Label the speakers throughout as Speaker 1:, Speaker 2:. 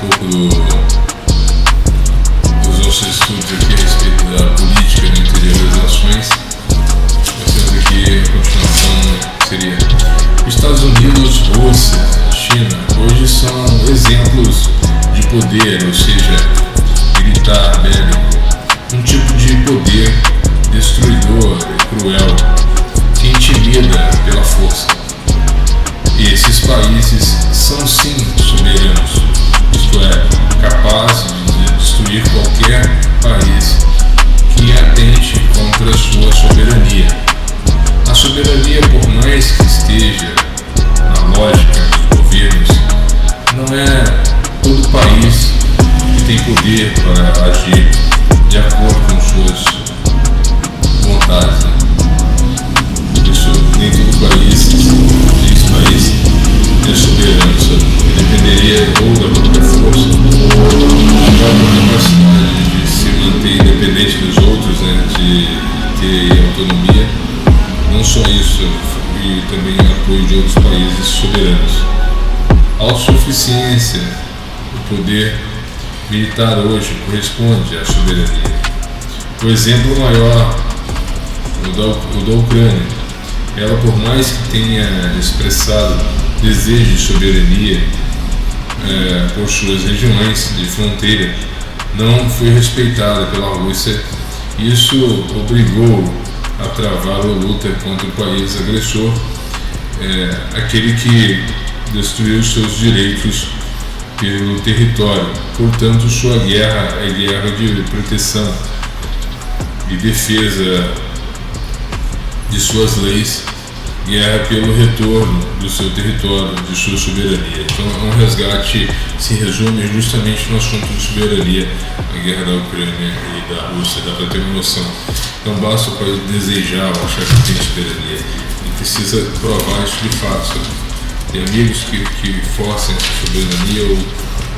Speaker 1: pouco dos nossos estudos aqui a respeito da política no interior das nações. Nós temos aqui a continuação, seria Estados Unidos, Rússia, China, hoje são exemplos de poder, ou seja, militar, bélico, um tipo de poder destruidor e cruel que intimida pela força. E esses países são sim soberanos, isto é, capazes de destruir qualquer país que atente contra a sua soberania. A soberania, por mais que esteja na lógica dos governos, não é todo país que tem poder para agir de acordo com suas vontades. Por isso, nem todo país é soberano, sabe? Dependeria ou da própria força, da própria capacidade de se manter independente dos outros, né? De ter autonomia. Não só isso, e também apoio de outros países soberanos. Autossuficiência, o poder militar hoje corresponde à soberania. O exemplo maior, o da Ucrânia. Ela, por mais que tenha expressado desejo de soberania por suas regiões de fronteira, não foi respeitada pela Rússia. Isso obrigou a travar a luta contra o país agressor, aquele que destruiu seus direitos pelo território. Portanto, sua guerra é guerra de proteção e defesa de suas leis, guerra pelo retorno do seu território, de sua soberania. Então, um resgate se resume justamente no assunto de soberania, a guerra da Ucrânia e da Rússia. Dá para ter uma noção. Não basta o país desejar ou achar que tem soberania, ele precisa provar isso de fato. Sabe? Tem amigos que forcem essa soberania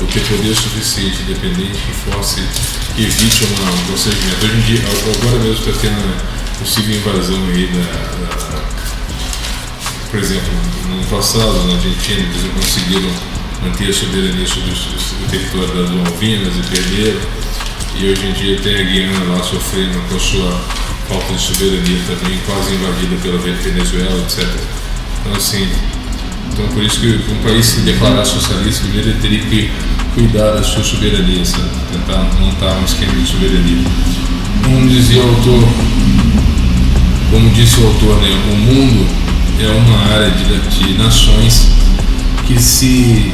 Speaker 1: ou ter poder suficiente, independente, que force, que evite um procedimento. Hoje em dia, agora mesmo está tendo uma possível invasão aí por exemplo, no passado, na Argentina, eles não conseguiram manter a soberania sobre o território das Malvinas e perderam. E hoje em dia tem a Guiana lá sofrendo com a sua falta de soberania também, quase invadida pela Venezuela, etc. Então por isso que um país se declarar socialista, primeiro ele teria que cuidar da sua soberania, sabe? Tentar montar um esquema de soberania. Como disse o autor, né? O mundo é uma área de nações que se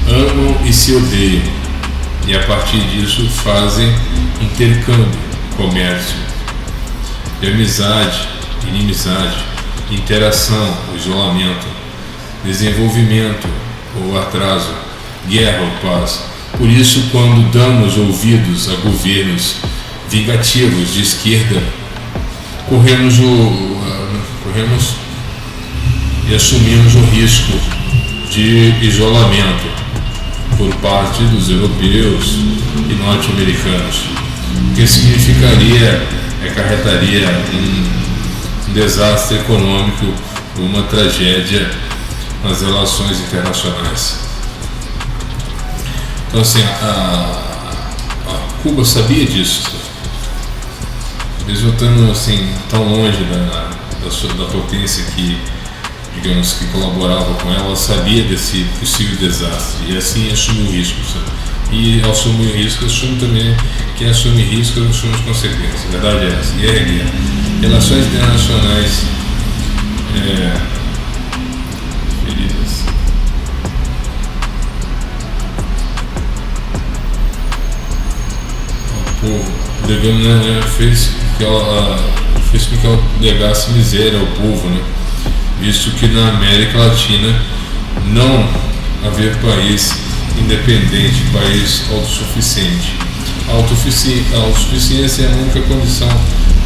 Speaker 1: amam e se odeiam, e a partir disso fazem intercâmbio, comércio, de amizade, inimizade, interação, isolamento, desenvolvimento ou atraso, guerra ou paz. Por isso, quando damos ouvidos a governos vingativos de esquerda, corremos e assumimos o risco de isolamento por parte dos europeus e norte-americanos, o que acarretaria um desastre econômico, uma tragédia nas relações internacionais. Então, assim, a Cuba sabia disso, mesmo estando assim tão longe da potência que, digamos, que colaborava com ela, sabia desse possível desastre e assim assumiu o risco, sabe? E ao assumir o risco, assume também, quem assume risco assume as consequências. A verdade é essa, guerra é guerra. Relações internacionais feridas. O povo devendo, fez com que ela legasse miséria ao povo, né? Visto que na América Latina não haver país independente, país autossuficiente. A autossuficiência é a única condição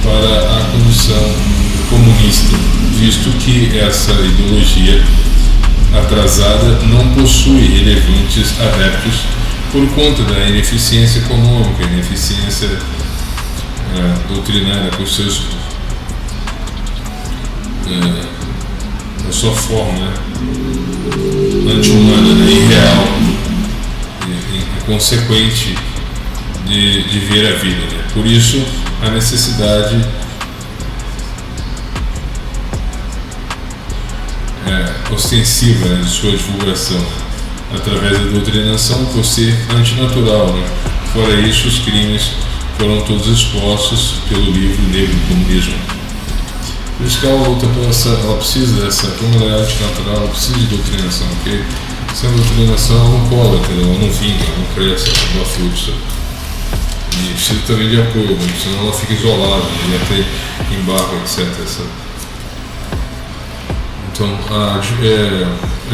Speaker 1: para a condição comunista, visto que essa ideologia atrasada não possui relevantes adeptos por conta da ineficiência econômica, ineficiência doutrinária, por seus a sua forma, né, anti-humana, né, irreal. consequente de ver a vida, né? Por isso a necessidade ostensiva, né, de sua divulgação, né, através da doutrinação, por ser antinatural, né? Fora isso, os crimes foram todos expostos pelo livro Negro do Comunismo. Por isso que ela luta por ela precisa dessa, como ela é antinatural, ela precisa de doutrinação, porque sem doutrinação ela não cola, entendeu? Ela não vinga, ela não cresce, ela não dá frutos. E precisa também de apoio, né? Senão ela fica isolada, né? E até embargo, etc. Então, a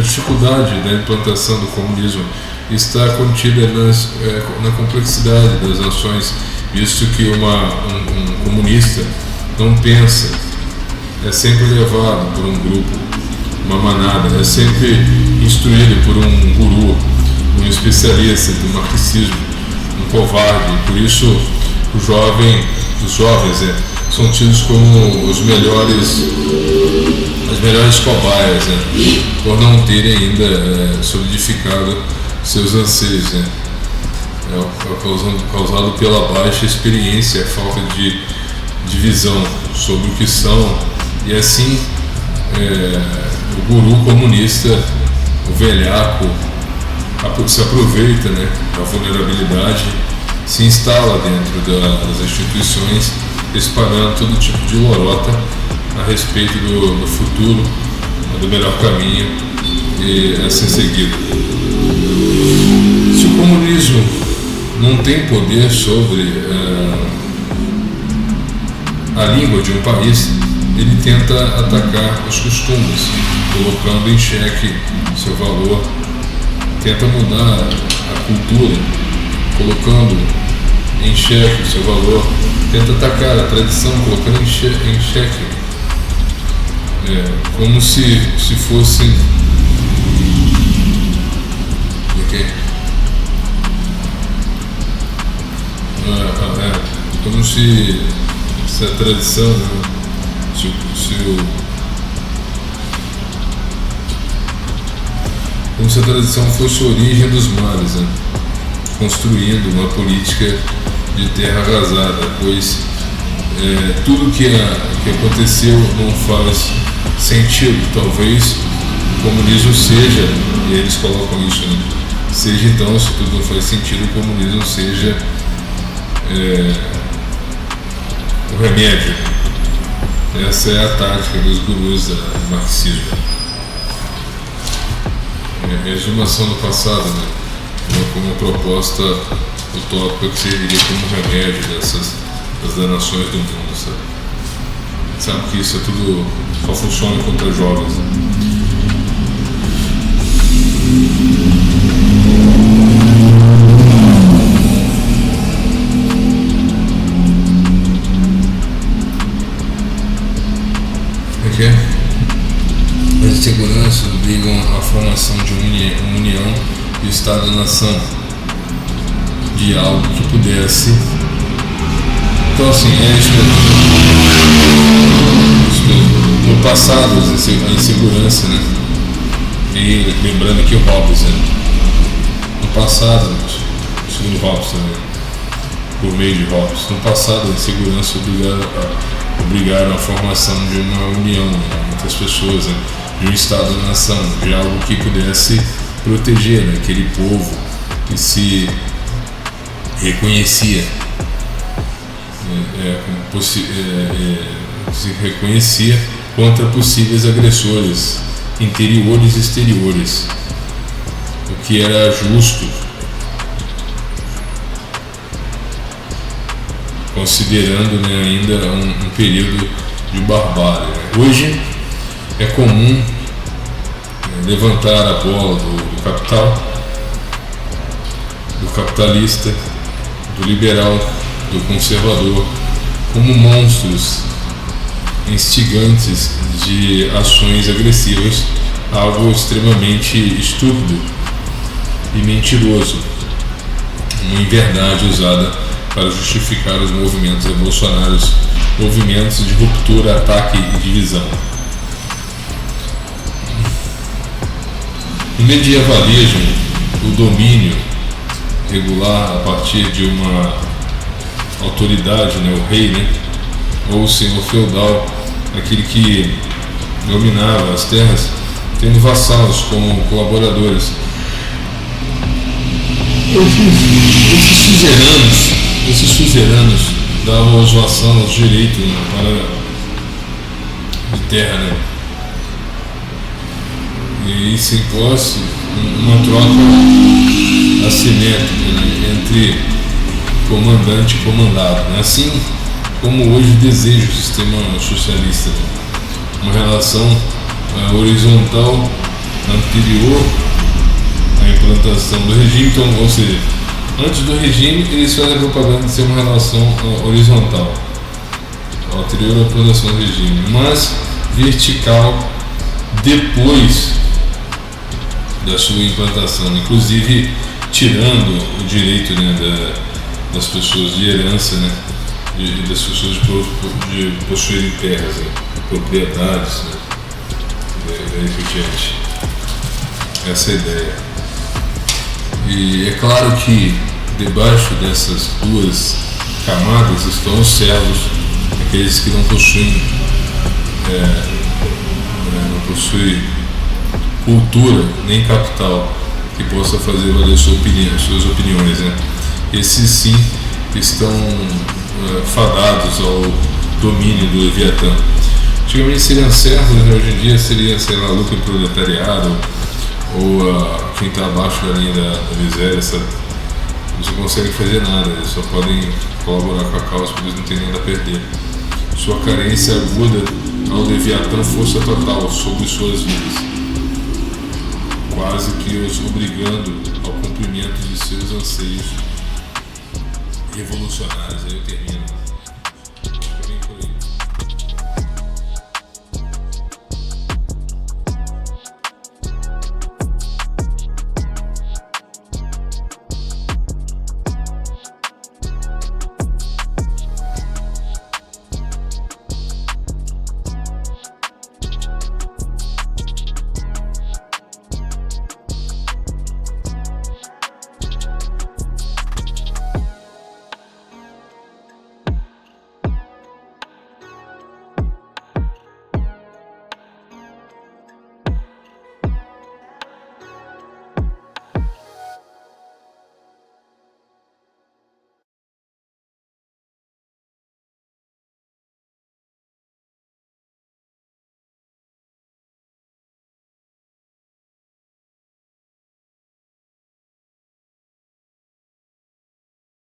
Speaker 1: dificuldade da implantação do comunismo está contida na complexidade das ações, visto que um comunista não pensa, é sempre levado por um grupo, uma manada, é sempre instruído por um guru, um especialista do marxismo, um covarde. Por isso os jovens são tidos como as melhores cobaias, né, por não terem ainda solidificado seus anseios, né, causado pela baixa experiência, a falta de visão sobre o que são, e assim o guru comunista, o velhaco, se aproveita, né, da vulnerabilidade, se instala dentro das instituições, espalhando todo tipo de lorota a respeito do futuro, do melhor caminho a ser seguido. Se o comunismo não tem poder sobre a língua de um país, ele tenta atacar os costumes, colocando em xeque seu valor, tenta mudar a cultura, colocando em xeque seu valor, tenta atacar a tradição, colocando em xeque, como se fosse como se a tradição, né, como se a tradição fosse a origem dos males, né, construindo uma política de terra arrasada, pois tudo que aconteceu não faz sentido. Talvez o comunismo seja, e eles colocam isso, né, seja então, se tudo não faz sentido, o comunismo seja o remédio. Essa é a tática dos gurus do marxismo. A exumação do passado, né, como uma proposta utópica que serviria como remédio das danações do mundo, sabe que isso é tudo, só funciona contra jovens, né? As inseguranças obrigam à formação de uma união de Estado-nação, de algo que pudesse. Então, assim, é isso mesmo. No passado, a insegurança, né? E lembrando aqui o Hobbes, né? No passado, segundo Hobbes também, por meio de Hobbes, no passado a insegurança obrigaram a formação de uma união, né, entre as pessoas, né, de um Estado-nação, de algo que pudesse proteger, né, aquele povo que se reconhecia, se reconhecia contra possíveis agressores interiores e exteriores, o que era justo, considerando, né, ainda um período de barbárie, né. Hoje é comum levantar a bola do capital, do capitalista, do liberal, do conservador, como monstros instigantes de ações agressivas, algo extremamente estúpido e mentiroso, uma inverdade usada para justificar os movimentos revolucionários, movimentos de ruptura, ataque e divisão. No medievalismo, o domínio regular a partir de uma autoridade, né, o rei, né, ou o senhor feudal, aquele que dominava as terras, tendo vassalos como colaboradores. Esses suzeranos davam aos vassalos direito, né, de terra, né? E sem posse, uma troca assimétrica, né, entre comandante e comandado, né? Assim como hoje deseja o sistema socialista, né? Uma relação horizontal anterior à implantação do regime. Então, ou seja, antes do regime eles fazem a propaganda de ser uma relação horizontal, anterior à implantação do regime, mas vertical depois da sua implantação, inclusive tirando o direito, né, das pessoas de herança, né, das pessoas de possuírem terras, né, propriedades, né, daí por diante. Essa é a ideia. E é claro que debaixo dessas duas camadas estão os servos, aqueles que não possuem cultura nem capital que possa fazer valer suas opiniões, né? Esses sim estão fadados ao domínio do Leviatã. Antigamente seriam servos, né? Hoje em dia seria, sei lá, lucro proletariado, ou quem está abaixo da linha da miséria, sabe? Eles não conseguem fazer nada, eles só podem colaborar com a causa porque eles não têm nada a perder. Sua carência aguda ao Leviatã força total sobre suas vidas, quase que os obrigando ao cumprimento de seus anseios revolucionários. Aí eu termino.